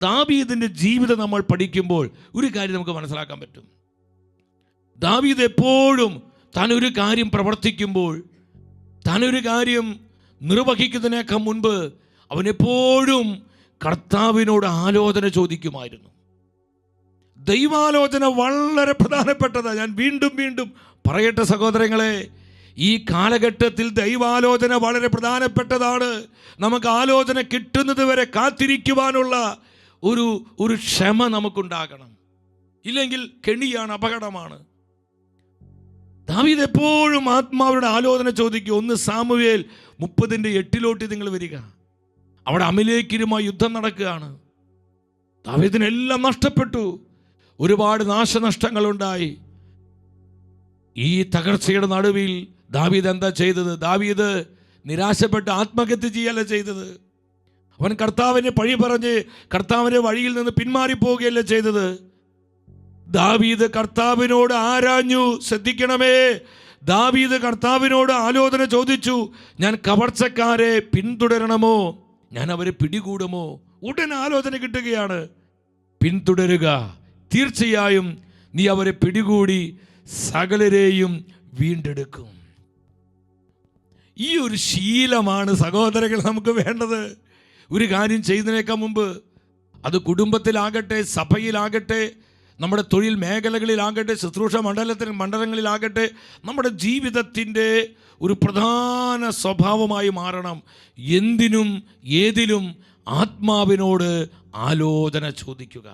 ദാവീദിൻ്റെ ജീവിതം നമ്മൾ പഠിക്കുമ്പോൾ ഒരു കാര്യം നമുക്ക് മനസ്സിലാക്കാൻ പറ്റും. ദാവീദ് എപ്പോഴും താനൊരു കാര്യം പ്രവർത്തിക്കുമ്പോൾ, താനൊരു കാര്യം നിർവഹിക്കുന്നതിനേക്കാൾ മുൻപ് അവനെപ്പോഴും കർത്താവിനോട് ആലോചന ചോദിക്കുമായിരുന്നു. ദൈവാലോചന വളരെ പ്രധാനപ്പെട്ടതാണ്. ഞാൻ വീണ്ടും വീണ്ടും പറയട്ടെ സഹോദരങ്ങളെ, ഈ കാലഘട്ടത്തിൽ ദൈവാലോചന വളരെ പ്രധാനപ്പെട്ടതാണ്. നമുക്ക് ആലോചന കിട്ടുന്നത് വരെ കാത്തിരിക്കുവാനുള്ള ഒരു ക്ഷമ നമുക്കുണ്ടാകണം. ഇല്ലെങ്കിൽ കെണിയാണ്, അപകടമാണ്. ദാവീദ് എപ്പോഴും ആത്മാവരുടെ ആലോചന ചോദിക്കും. 1 സാമുവേൽ 30:8 നിങ്ങൾ വരിക. അവിടെ അമലേക്കിനുമായി യുദ്ധം നടക്കുകയാണ്. ദാവീദിനെല്ലാം നഷ്ടപ്പെട്ടു. ഒരുപാട് നാശനഷ്ടങ്ങളുണ്ടായി. ഈ തകർച്ചയുടെ നടുവിൽ ദാവീദ് എന്താ ചെയ്തത്? ദാവീദ് നിരാശപ്പെട്ട് ആത്മഹത്യ ചെയ്യല്ല ചെയ്തത്. അവൻ കർത്താവിനെ പഴി പറഞ്ഞ് കർത്താവിൻ്റെ വഴിയിൽ നിന്ന് പിന്മാറിപ്പോവുകയല്ല ചെയ്തത്. ദാവീദ് കർത്താവിനോട് ആരാഞ്ഞു. ശ്രദ്ധിക്കണമേ, ദാവീദ് കർത്താവിനോട് ആലോചന ചോദിച്ചു. ഞാൻ കവർച്ചക്കാരെ പിന്തുടരണമോ, ഞാൻ അവരെ പിടികൂടുമോ? ഉടൻ ആലോചന കിട്ടുകയാണ്. പിന്തുടരുക, തീർച്ചയായും നീ അവരെ പിടികൂടി സകലരെയും വീണ്ടെടുക്കും. ഈ ഒരു ശീലമാണ് സഹോദരങ്ങൾ നമുക്ക് വേണ്ടത്. ഒരു കാര്യം ചെയ്യുന്നതിനേക്കാൾ മുമ്പ്, അത് കുടുംബത്തിലാകട്ടെ, സഭയിലാകട്ടെ, നമ്മുടെ തൊഴിൽ മേഖലകളിലാകട്ടെ, ശുശ്രൂഷ മണ്ഡലങ്ങളിലാകട്ടെ, നമ്മുടെ ജീവിതത്തിൻ്റെ ഒരു പ്രധാന സ്വഭാവമായി മാറണം. എന്തിനും ഏതിലും ആത്മാവിനോട് ആലോചന ചോദിക്കുക.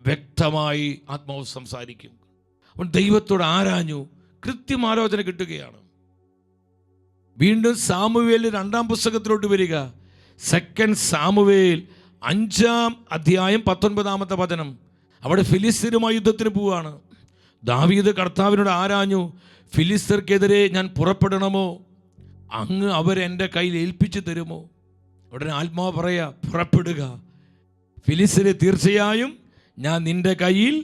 വ്യക്തമായി ആത്മാവ് സംസാരിക്കും. അവൻ ദൈവത്തോട് ആരാഞ്ഞു, കൃത്യം ആലോചന കിട്ടുകയാണ്. വീണ്ടും സാമുവേൽ 2-ാം പുസ്തകത്തിലോട്ട് വരിക. 2 സാമുവേൽ 5-ാം അധ്യായം 19-ാമത്തെ വചനം. അവിടെ ഫിലിസ്തീനുമായി യുദ്ധത്തിന് പോവുകയാണ്. ദാവീദ് കർത്താവിനോട് ആരാഞ്ഞു, ഫിലിസ്തർക്കെതിരെ ഞാൻ പുറപ്പെടണമോ? അങ്ങ് അവരെൻ്റെ കയ്യിൽ ഏൽപ്പിച്ചു തരുമോ? ഉടനെ ആത്മാവ് പറയാ, പുറപ്പെടുക, ഫിലിസ്തരെ തീർച്ചയായും ഞാൻ നിന്റെ കയ്യിൽ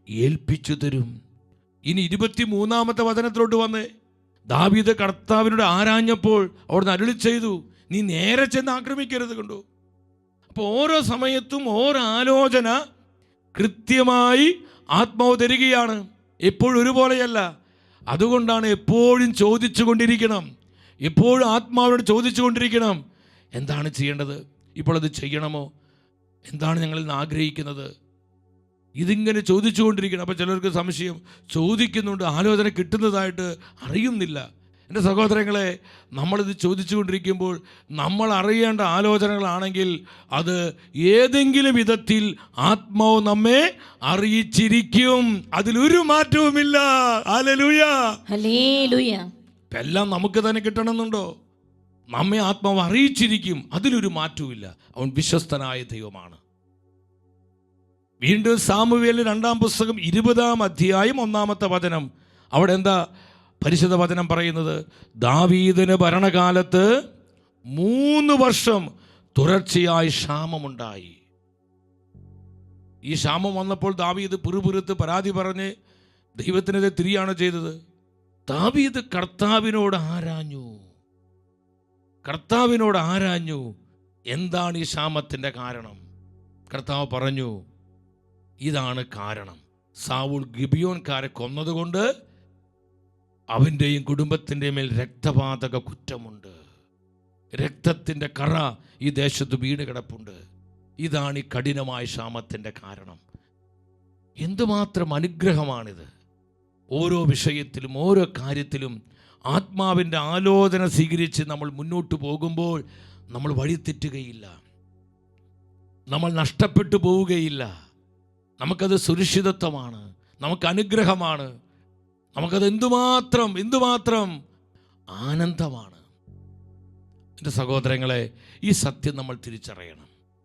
ഏൽപ്പിച്ചു തരും. ഇനി 23-ാമത്തെ വചനത്തിലോട്ട് വന്ന് ദാവീദ് കർത്താവിനോട് ആരാഞ്ഞപ്പോൾ അവിടുന്ന് അരുളി ചെയ്തു, നീ നേരെ ചെന്ന് ആക്രമിക്കരുത്. കണ്ടു? അപ്പോൾ ഓരോ സമയത്തും ഓരോ ആലോചന കൃത്യമായി ആത്മാവ് തരികയാണ്. എപ്പോഴും ഒരുപോലെയല്ല. അതുകൊണ്ടാണ് എപ്പോഴും ചോദിച്ചു കൊണ്ടിരിക്കണം. എപ്പോഴും ആത്മാവിനോട് ചോദിച്ചു കൊണ്ടിരിക്കണം. എന്താണ് ചെയ്യേണ്ടത്? ഇപ്പോൾ അത് ചെയ്യണമോ? എന്താണ് ഞങ്ങളിൽ നിന്ന് ആഗ്രഹിക്കുന്നത്? ഇതിങ്ങനെ ചോദിച്ചു കൊണ്ടിരിക്കണം. അപ്പോൾ ചിലർക്ക് സംശയം, ചോദിക്കുന്നുണ്ട്, ആലോചന കിട്ടുന്നതായിട്ട് അറിയുന്നില്ല. എൻ്റെ സഹോദരങ്ങളെ, നമ്മളിത് ചോദിച്ചു കൊണ്ടിരിക്കുമ്പോൾ നമ്മൾ അറിയേണ്ട ആലോചനകളാണെങ്കിൽ അത് ഏതെങ്കിലും വിധത്തിൽ ആത്മാവ് നമ്മെ അറിയിച്ചിരിക്കും. അതിലൊരു മാറ്റവുമില്ല. Hallelujah, hallelujah. എല്ലാം നമുക്ക് തന്നെ കിട്ടണമെന്നുണ്ടോ? നമ്മെ ആത്മാവ് അറിയിച്ചിരിക്കും. അതിലൊരു മാറ്റവുമില്ല. അവൻ വിശ്വസ്തനായ ദൈവമാണ്. വീണ്ടും സാമുവേൽ 2-ാം പുസ്തകം 20-ാം അധ്യായം 1-ാമത്തെ വചനം. അവിടെ എന്താ പരിശുദ്ധ വചനം പറയുന്നത്? ദാവീദിന് ഭരണകാലത്ത് 3 വർഷം തുടർച്ചയായി ക്ഷാമമുണ്ടായി. ഈ ക്ഷാമം വന്നപ്പോൾ ദാവീദ് പിറുപിറുത്ത് പരാതി പറഞ്ഞ് ദൈവത്തിനെതിരെ തിരിയാണ് ചെയ്തത്. ദാവീദ് കർത്താവിനോട് ആരാഞ്ഞു, എന്താണ് ഈ ക്ഷാമത്തിൻ്റെ കാരണം? കർത്താവ് പറഞ്ഞു, ഇതാണ് കാരണം. സാവൂൾ ഗിബിയോൻകാരെ കൊന്നതുകൊണ്ട് അവൻ്റെയും കുടുംബത്തിൻ്റെ മേൽ രക്തപാതക കുറ്റമുണ്ട്. രക്തത്തിൻ്റെ കറ ഈ ദേശത്ത് വീണ് കിടപ്പുണ്ട്. ഇതാണ് ഈ കഠിനമായ ക്ഷാമത്തിൻ്റെ കാരണം. എന്തുമാത്രം അനുഗ്രഹമാണിത്! ഓരോ വിഷയത്തിലും ഓരോ കാര്യത്തിലും ആത്മാവിൻ്റെ ആലോചന സ്വീകരിച്ച് നമ്മൾ മുന്നോട്ട് പോകുമ്പോൾ നമ്മൾ വഴിതെറ്റുകയില്ല, നമ്മൾ നഷ്ടപ്പെട്ടു പോവുകയില്ല. നമുക്കത് സുരക്ഷിതത്വമാണ്, നമുക്ക് അനുഗ്രഹമാണ്, നമുക്കത് എന്തുമാത്രം ആനന്ദമാണ്. എൻ്റെ സഹോദരങ്ങളെ, ഈ സത്യം നമ്മൾ തിരിച്ചറിയണം.